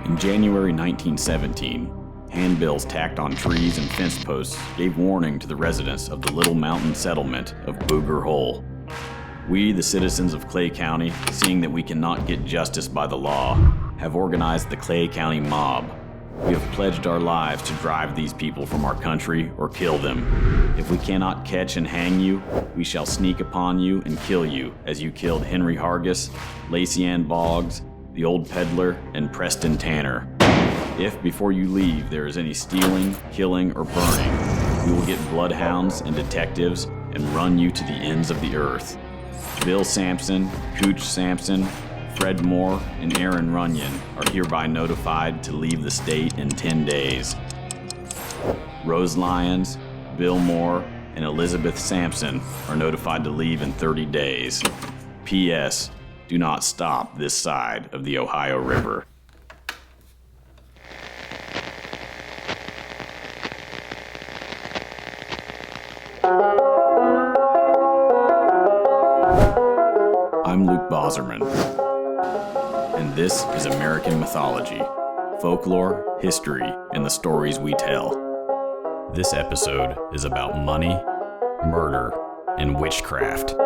In January 1917, handbills tacked on trees and fence posts gave warning to the residents of the little mountain settlement of Booger Hole. We, the citizens of Clay County, seeing that we cannot get justice by the law, have organized the Clay County Mob. We have pledged our lives to drive these people from our country or kill them. If we cannot catch and hang you, we shall sneak upon you and kill you, as you killed Henry Hargis, Lacey Ann Boggs, the Old Peddler, and Preston Tanner. If before you leave there is any stealing, killing, or burning, we will get bloodhounds and detectives and run you to the ends of the earth. Bill Sampson, Cooch Sampson, Fred Moore, and Aaron Runyon are hereby notified to leave the state in 10 days. Rose Lyons, Bill Moore, and Elizabeth Sampson are notified to leave in 30 days. P.S. Do not stop this side of the Ohio River. I'm Luke Boserman, and this is American Mythology, folklore, history, and the stories we tell. This episode is about money, murder, and witchcraft.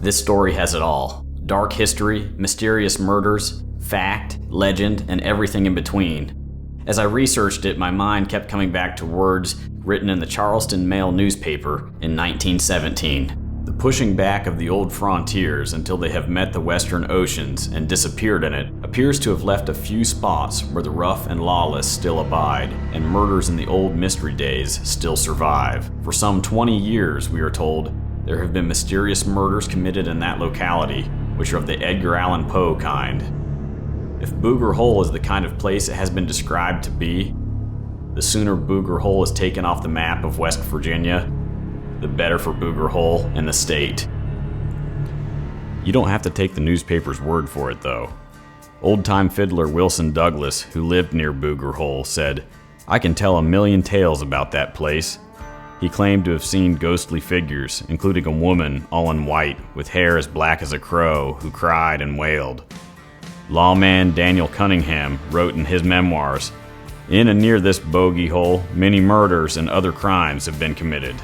This story has it all. Dark history, mysterious murders, fact, legend, and everything in between. As I researched it, my mind kept coming back to words written in the Charleston Mail newspaper in 1917. The pushing back of the old frontiers until they have met the western oceans and disappeared in it appears to have left a few spots where the rough and lawless still abide, and murders in the old mystery days still survive. For some 20 years, we are told, there have been mysterious murders committed in that locality, which are of the Edgar Allan Poe kind. If Booger Hole is the kind of place it has been described to be, the sooner Booger Hole is taken off the map of West Virginia, the better for Booger Hole and the state. You don't have to take the newspaper's word for it, though. Old-time fiddler Wilson Douglas, who lived near Booger Hole, said, "I can tell a million tales about that place." He claimed to have seen ghostly figures, including a woman all in white with hair as black as a crow who cried and wailed. Lawman Daniel Cunningham wrote in his memoirs, "In and near this bogey hole, many murders and other crimes have been committed."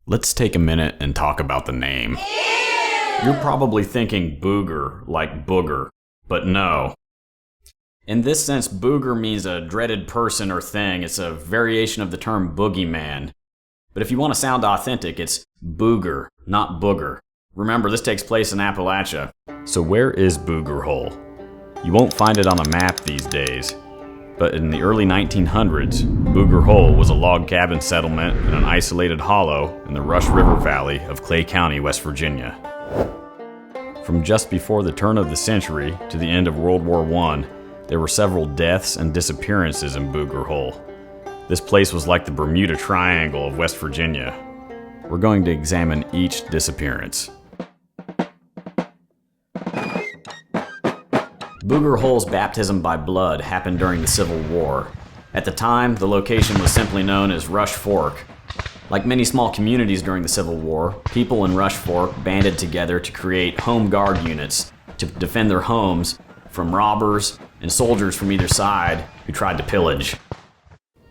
Let's take a minute and talk about the name. You're probably thinking booger, like booger, but no. In this sense, booger means a dreaded person or thing. It's a variation of the term boogeyman. But if you want to sound authentic, it's booger, not booger. Remember, this takes place in Appalachia. So where is Booger Hole? You won't find it on a map these days. But in the early 1900s, Booger Hole was a log cabin settlement in an isolated hollow in the Rush River Valley of Clay County, West Virginia. From just before the turn of the century to the end of World War I, there were several deaths and disappearances in Booger Hole. This place was like the Bermuda Triangle of West Virginia. We're going to examine each disappearance. Booger Hole's baptism by blood happened during the Civil War. At the time, the location was simply known as Rush Fork. Like many small communities during the Civil War, people in Rush Fork banded together to create home guard units to defend their homes from robbers and soldiers from either side who tried to pillage.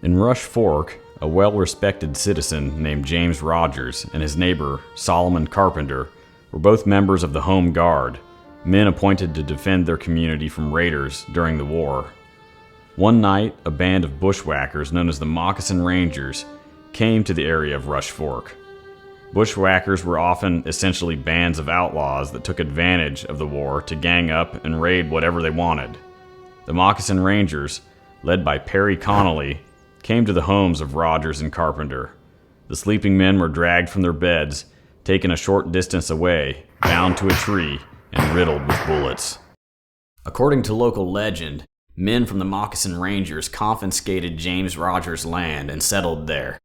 In Rush Fork, a well-respected citizen named James Rogers and his neighbor, Solomon Carpenter, were both members of the Home Guard, men appointed to defend their community from raiders during the war. One night, a band of bushwhackers known as the Moccasin Rangers came to the area of Rush Fork. Bushwhackers were often essentially bands of outlaws that took advantage of the war to gang up and raid whatever they wanted. The Moccasin Rangers, led by Perry Connolly, came to the homes of Rogers and Carpenter. The sleeping men were dragged from their beds, taken a short distance away, bound to a tree, and riddled with bullets. According to local legend, men from the Moccasin Rangers confiscated James Rogers' land and settled there.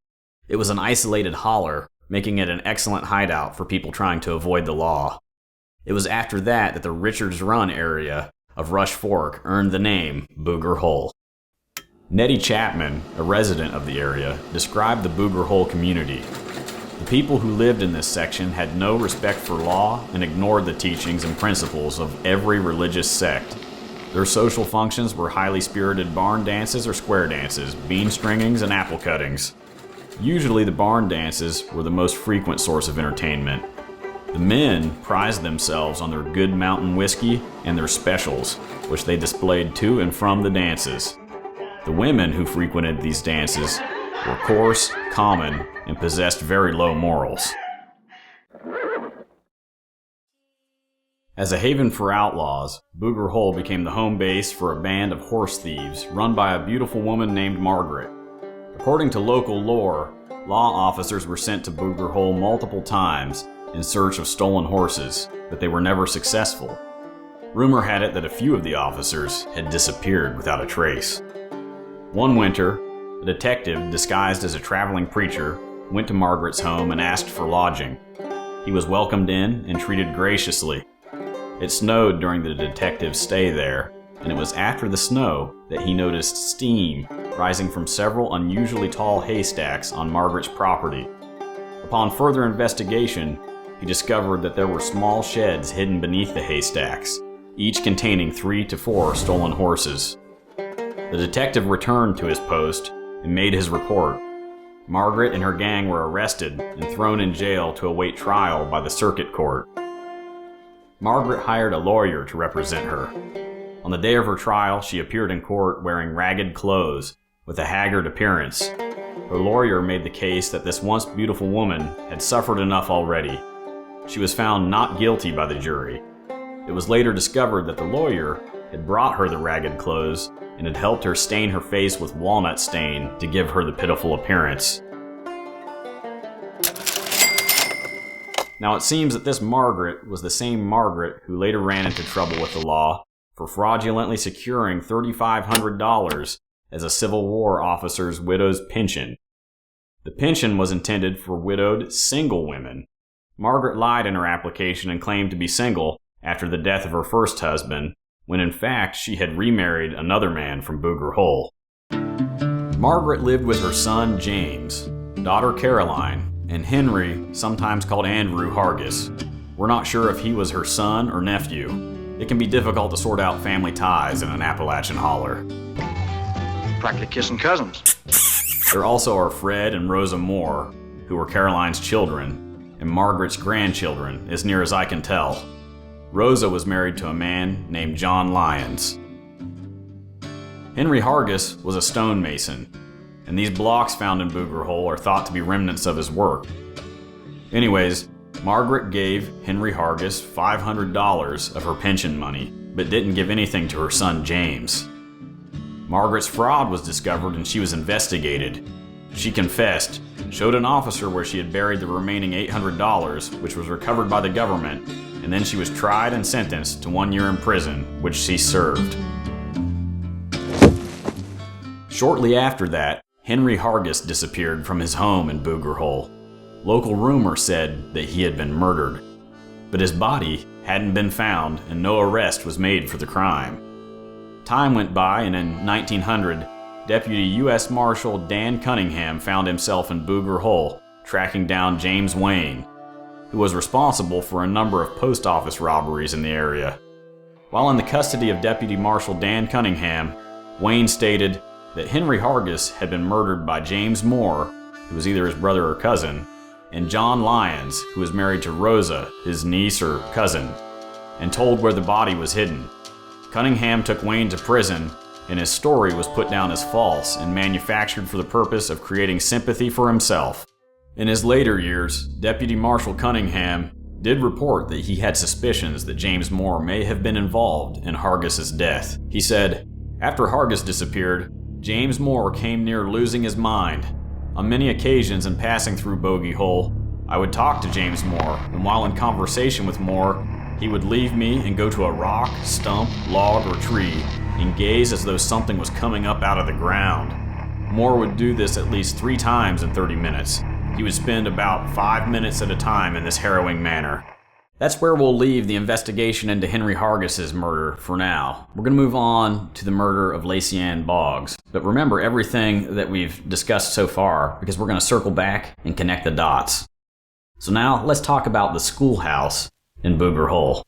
It was an isolated holler, making it an excellent hideout for people trying to avoid the law. It was after that the Richards Run area of Rush Fork earned the name Booger Hole. Nettie Chapman, a resident of the area, described the Booger Hole community. The people who lived in this section had no respect for law and ignored the teachings and principles of every religious sect. Their social functions were highly spirited barn dances or square dances, bean stringings, and apple cuttings. Usually the barn dances were the most frequent source of entertainment. The men prized themselves on their good mountain whiskey and their specials, which they displayed to and from the dances. The women who frequented these dances were coarse, common, and possessed very low morals. As a haven for outlaws, Booger Hole became the home base for a band of horse thieves run by a beautiful woman named Margaret. According to local lore, law officers were sent to Booger Hole multiple times in search of stolen horses, but they were never successful. Rumor had it that a few of the officers had disappeared without a trace. One winter, a detective disguised as a traveling preacher went to Margaret's home and asked for lodging. He was welcomed in and treated graciously. It snowed during the detective's stay there, and it was after the snow that he noticed steam rising from several unusually tall haystacks on Margaret's property. Upon further investigation, he discovered that there were small sheds hidden beneath the haystacks, each containing 3 to 4 stolen horses. The detective returned to his post and made his report. Margaret and her gang were arrested and thrown in jail to await trial by the circuit court. Margaret hired a lawyer to represent her. On the day of her trial, she appeared in court wearing ragged clothes, with a haggard appearance. Her lawyer made the case that this once beautiful woman had suffered enough already. She was found not guilty by the jury. It was later discovered that the lawyer had brought her the ragged clothes and had helped her stain her face with walnut stain to give her the pitiful appearance. Now it seems that this Margaret was the same Margaret who later ran into trouble with the law for fraudulently securing $3,500 as a Civil War officer's widow's pension. The pension was intended for widowed, single women. Margaret lied in her application and claimed to be single after the death of her first husband, when in fact she had remarried another man from Booger Hole. Margaret lived with her son James, daughter Caroline, and Henry, sometimes called Andrew Hargis. We're not sure if he was her son or nephew. It can be difficult to sort out family ties in an Appalachian holler. Practically kissing cousins. There also are Fred and Rosa Moore, who were Caroline's children, and Margaret's grandchildren, as near as I can tell. Rosa was married to a man named John Lyons. Henry Hargis was a stonemason, and these blocks found in Booger Hole are thought to be remnants of his work. Anyways, Margaret gave Henry Hargis $500 of her pension money, but didn't give anything to her son James. Margaret's fraud was discovered and she was investigated. She confessed, showed an officer where she had buried the remaining $800, which was recovered by the government, and then she was tried and sentenced to 1 year in prison, which she served. Shortly after that, Henry Hargis disappeared from his home in Booger Hole. Local rumor said that he had been murdered, but his body hadn't been found and no arrest was made for the crime. Time went by, and in 1900, Deputy U.S. Marshal Dan Cunningham found himself in Booger Hole, tracking down James Wayne, who was responsible for a number of post office robberies in the area. While in the custody of Deputy Marshal Dan Cunningham, Wayne stated that Henry Hargis had been murdered by James Moore, who was either his brother or cousin, and John Lyons, who was married to Rosa, his niece or cousin, and told where the body was hidden. Cunningham took Wayne to prison, and his story was put down as false and manufactured for the purpose of creating sympathy for himself. In his later years, Deputy Marshal Cunningham did report that he had suspicions that James Moore may have been involved in Hargis's death. He said, "After Hargis disappeared, James Moore came near losing his mind. On many occasions in passing through Bogey Hole, I would talk to James Moore, and while in conversation with Moore, he would leave me and go to a rock, stump, log, or tree and gaze as though something was coming up out of the ground. Moore would do this at least 3 times in 30 minutes. He would spend about 5 minutes at a time in this harrowing manner." That's where we'll leave the investigation into Henry Hargis's murder for now. We're going to move on to the murder of Lacey Ann Boggs. But remember everything that we've discussed so far, because we're going to circle back and connect the dots. So now let's talk about the Schoolhouse in Booger Hole.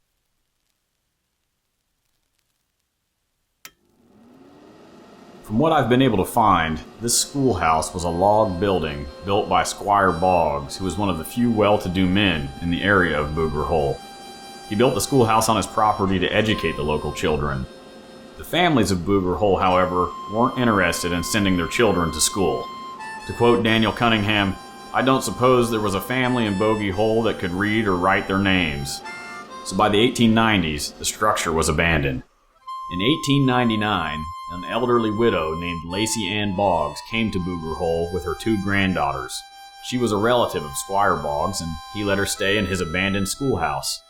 From what I've been able to find, this schoolhouse was a log building built by Squire Boggs, who was one of the few well-to-do men in the area of Booger Hole. He built the schoolhouse on his property to educate the local children. The families of Booger Hole, however, weren't interested in sending their children to school. To quote Daniel Cunningham, "I don't suppose there was a family in Boogie Hole that could read or write their names." So by the 1890s, the structure was abandoned. In 1899, an elderly widow named Lacey Ann Boggs came to Booger Hole with her 2 granddaughters. She was a relative of Squire Boggs, and he let her stay in his abandoned schoolhouse.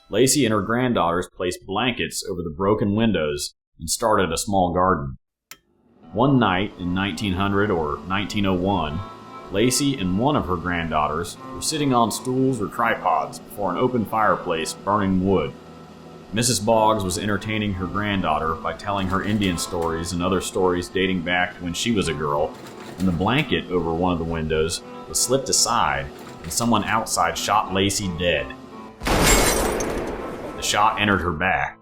Lacey and her granddaughters placed blankets over the broken windows and started a small garden. One night in 1900 or 1901, Lacey and one of her granddaughters were sitting on stools or tripods before an open fireplace burning wood. Mrs. Boggs was entertaining her granddaughter by telling her Indian stories and other stories dating back to when she was a girl, and the blanket over one of the windows was slipped aside, and someone outside shot Lacey dead. The shot entered her back.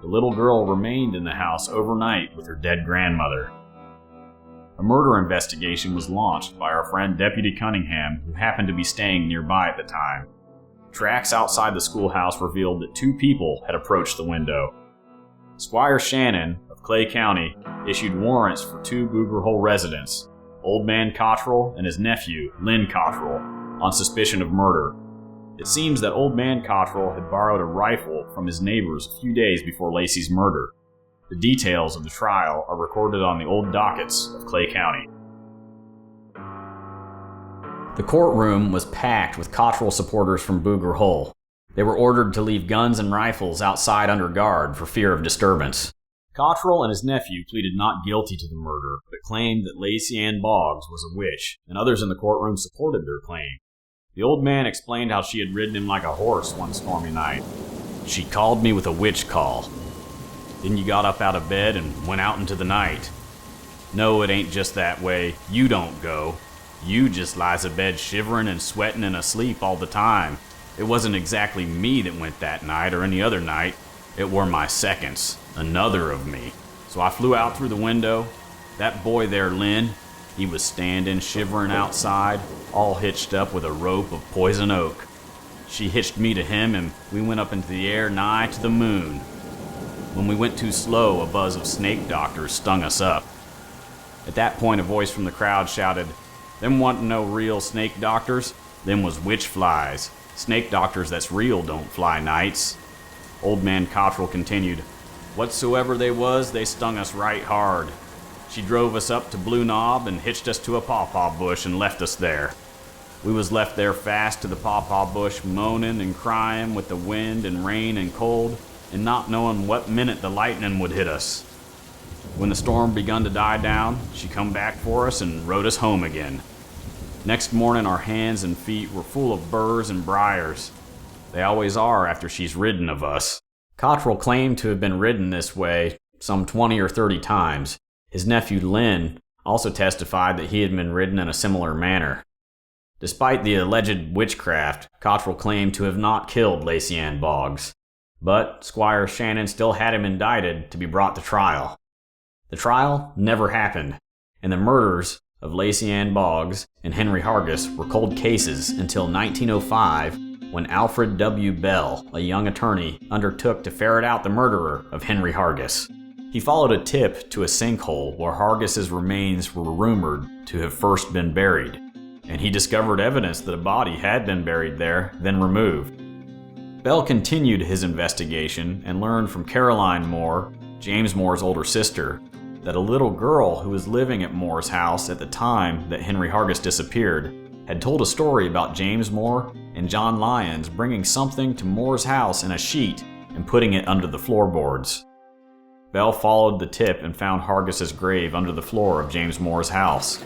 The little girl remained in the house overnight with her dead grandmother. A murder investigation was launched by our friend Deputy Cunningham, who happened to be staying nearby at the time. Tracks outside the schoolhouse revealed that 2 people had approached the window. Squire Shannon of Clay County issued warrants for 2 Booger Hole residents, Old Man Cottrell and his nephew, Lynn Cottrell, on suspicion of murder. It seems that Old Man Cottrell had borrowed a rifle from his neighbors a few days before Lacey's murder. The details of the trial are recorded on the old dockets of Clay County. The courtroom was packed with Cottrell supporters from Booger Hole. They were ordered to leave guns and rifles outside under guard for fear of disturbance. Cottrell and his nephew pleaded not guilty to the murder, but claimed that Lacey Ann Boggs was a witch, and others in the courtroom supported their claim. The old man explained how she had ridden him like a horse one stormy night. "She called me with a witch call. Then you got up out of bed and went out into the night. No, it ain't just that way. You don't go. You just lies abed shivering and sweating and asleep all the time. It wasn't exactly me that went that night or any other night. It were my seconds, another of me. So I flew out through the window. That boy there, Lynn, he was standing shivering outside, all hitched up with a rope of poison oak. She hitched me to him and we went up into the air nigh to the moon. When we went too slow, a buzz of snake doctors stung us up." At that point, a voice from the crowd shouted, "Them wasn't no real snake doctors. Them was witch flies. Snake doctors that's real don't fly nights." Old Man Cottrell continued, "Whatsoever they was, they stung us right hard. She drove us up to Blue Knob and hitched us to a pawpaw bush and left us there. We was left there fast to the pawpaw bush, moaning and crying with the wind and rain and cold, and not knowing what minute the lightning would hit us. When the storm begun to die down, she come back for us and rode us home again. Next morning our hands and feet were full of burrs and briars. They always are after she's ridden of us." Cottrell claimed to have been ridden this way some 20 or 30 times. His nephew Lynn also testified that he had been ridden in a similar manner. Despite the alleged witchcraft, Cottrell claimed to have not killed Lacey Ann Boggs. But Squire Shannon still had him indicted to be brought to trial. The trial never happened, and the murders of Lacey Ann Boggs and Henry Hargis were cold cases until 1905, when Alfred W. Bell, a young attorney, undertook to ferret out the murderer of Henry Hargis. He followed a tip to a sinkhole where Hargis's remains were rumored to have first been buried, and he discovered evidence that a body had been buried there, then removed. Bell continued his investigation and learned from Caroline Moore, James Moore's older sister, that a little girl who was living at Moore's house at the time that Henry Hargis disappeared had told a story about James Moore and John Lyons bringing something to Moore's house in a sheet and putting it under the floorboards. Bell followed the tip and found Hargis's grave under the floor of James Moore's house.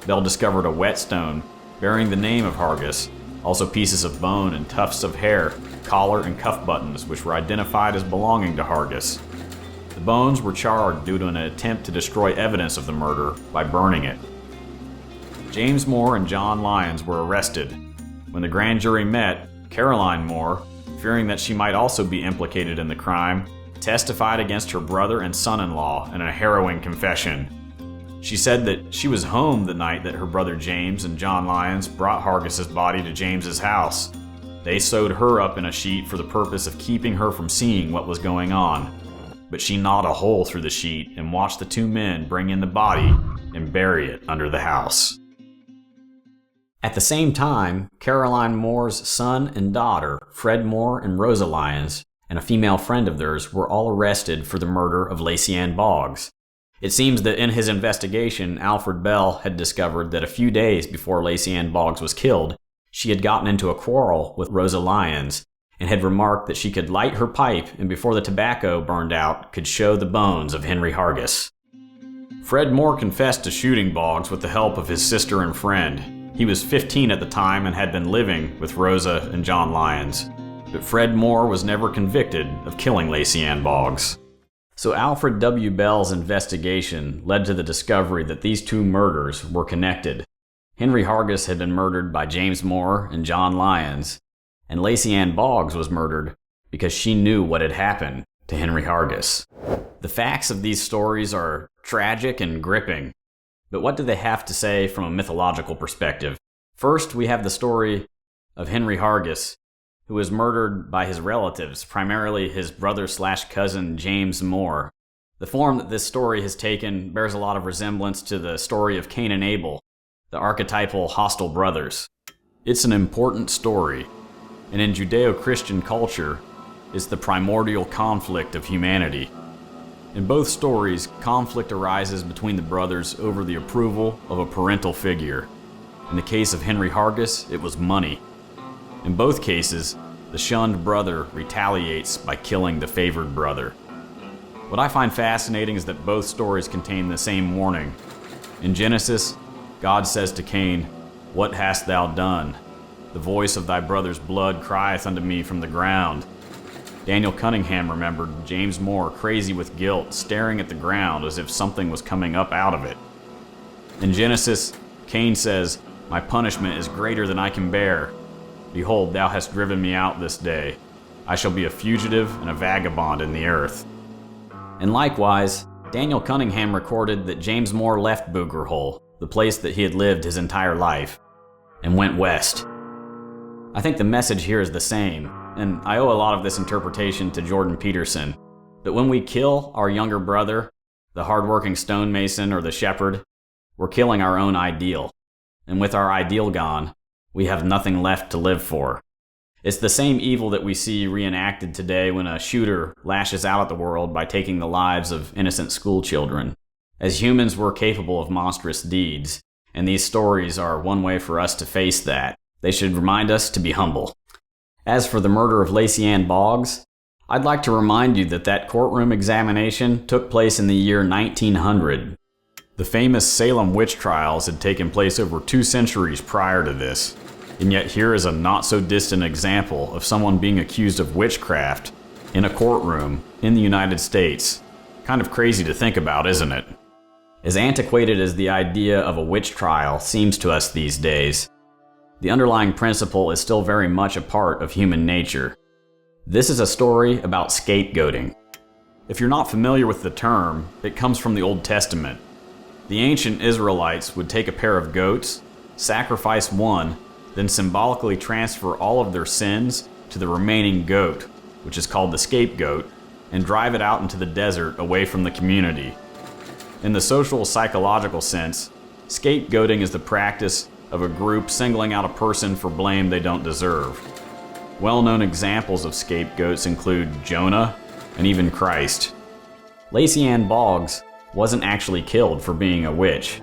Bell discovered a whetstone bearing the name of Hargis, also pieces of bone and tufts of hair, collar and cuff buttons which were identified as belonging to Hargis. The bones were charred due to an attempt to destroy evidence of the murder by burning it. James Moore and John Lyons were arrested. When the grand jury met, Caroline Moore, fearing that she might also be implicated in the crime, testified against her brother and son-in-law in a harrowing confession. She said that she was home the night that her brother James and John Lyons brought Hargis's body to James's house. They sewed her up in a sheet for the purpose of keeping her from seeing what was going on. But she gnawed a hole through the sheet and watched the two men bring in the body and bury it under the house. At the same time, Caroline Moore's son and daughter, Fred Moore and Rosa Lyons, and a female friend of theirs were all arrested for the murder of Lacey Ann Boggs. It seems that in his investigation, Alfred Bell had discovered that a few days before Lacey Ann Boggs was killed, she had gotten into a quarrel with Rosa Lyons and had remarked that she could light her pipe and before the tobacco burned out could show the bones of Henry Hargis. Fred Moore confessed to shooting Boggs with the help of his sister and friend. He was 15 at the time and had been living with Rosa and John Lyons. But Fred Moore was never convicted of killing Lacey Ann Boggs. So Alfred W. Bell's investigation led to the discovery that these two murders were connected. Henry Hargis had been murdered by James Moore and John Lyons, and Lacey Ann Boggs was murdered because she knew what had happened to Henry Hargis. The facts of these stories are tragic and gripping, but what do they have to say from a mythological perspective? First, we have the story of Henry Hargis, who was murdered by his relatives, primarily his brother/cousin James Moore. The form that this story has taken bears a lot of resemblance to the story of Cain and Abel, the archetypal hostile brothers. It's an important story, and in Judeo-Christian culture, it's the primordial conflict of humanity. In both stories, conflict arises between the brothers over the approval of a parental figure. In the case of Henry Hargis, it was money. In both cases, the shunned brother retaliates by killing the favored brother. What I find fascinating is that both stories contain the same warning. In Genesis, God says to Cain, "What hast thou done? The voice of thy brother's blood crieth unto me from the ground." Daniel Cunningham remembered James Moore crazy with guilt, staring at the ground as if something was coming up out of it. In Genesis, Cain says, "My punishment is greater than I can bear. Behold, thou hast driven me out this day. I shall be a fugitive and a vagabond in the earth." And likewise, Daniel Cunningham recorded that James Moore left Booger Hole, the place that he had lived his entire life, and went west. I think the message here is the same, and I owe a lot of this interpretation to Jordan Peterson. But when we kill our younger brother, the hardworking stonemason or the shepherd, we're killing our own ideal. And with our ideal gone, we have nothing left to live for. It's the same evil that we see reenacted today when a shooter lashes out at the world by taking the lives of innocent school children. As humans, we're capable of monstrous deeds, and these stories are one way for us to face that. They should remind us to be humble. As for the murder of Lacey Ann Boggs, I'd like to remind you that courtroom examination took place in the year 1900. The famous Salem witch trials had taken place over 2 centuries prior to this, and yet here is a not-so-distant example of someone being accused of witchcraft in a courtroom in the United States. Kind of crazy to think about, isn't it? As antiquated as the idea of a witch trial seems to us these days, the underlying principle is still very much a part of human nature. This is a story about scapegoating. If you're not familiar with the term, it comes from the Old Testament. The ancient Israelites would take a pair of goats, sacrifice one, then symbolically transfer all of their sins to the remaining goat, which is called the scapegoat, and drive it out into the desert away from the community. In the social psychological sense, scapegoating is the practice of a group singling out a person for blame they don't deserve. Well-known examples of scapegoats include Jonah and even Christ. Lacey Ann Boggs wasn't actually killed for being a witch,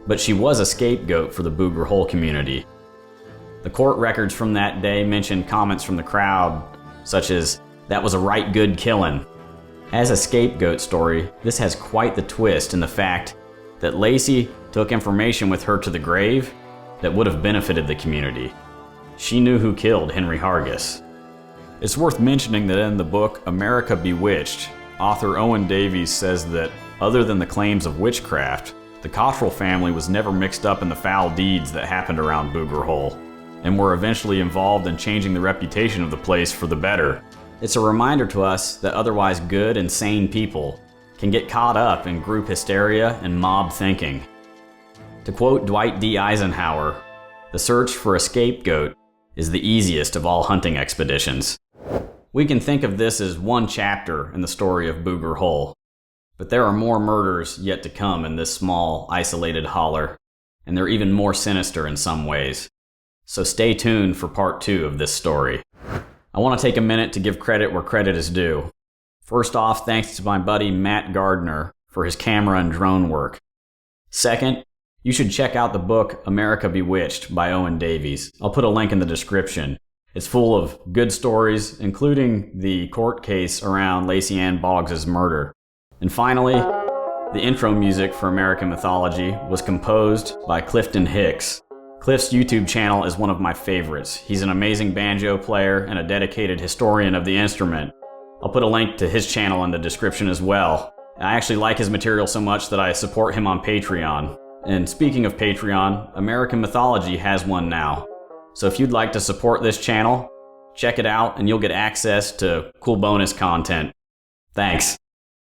but she was a scapegoat for the Booger Hole community. The court records from that day mention comments from the crowd, such as, "That was a right good killin'." As a scapegoat story, this has quite the twist in the fact that Lacey took information with her to the grave that would have benefited the community. She knew who killed Henry Hargis. It's worth mentioning that in the book America Bewitched, author Owen Davies says that, other than the claims of witchcraft, the Cottrell family was never mixed up in the foul deeds that happened around Booger Hole. and were eventually involved in changing the reputation of the place for the better. It's a reminder to us that otherwise good and sane people can get caught up in group hysteria and mob thinking. To quote Dwight D. Eisenhower, "The search for a scapegoat is the easiest of all hunting expeditions." We can think of this as one chapter in the story of Booger Hole, but there are more murders yet to come in this small, isolated holler, and they're even more sinister in some ways. So stay tuned for part 2 of this story. I want to take a minute to give credit where credit is due. First off, thanks to my buddy Matt Gardner for his camera and drone work. Second, you should check out the book America Bewitched by Owen Davies. I'll put a link in the description. It's full of good stories, including the court case around Lacey Ann Boggs' murder. And finally, the intro music for American Mythology was composed by Clifton Hicks. Cliff's YouTube channel is one of my favorites. He's an amazing banjo player and a dedicated historian of the instrument. I'll put a link to his channel in the description as well. I actually like his material so much that I support him on Patreon. And speaking of Patreon, American Mythology has one now. So if you'd like to support this channel, check it out and you'll get access to cool bonus content. Thanks.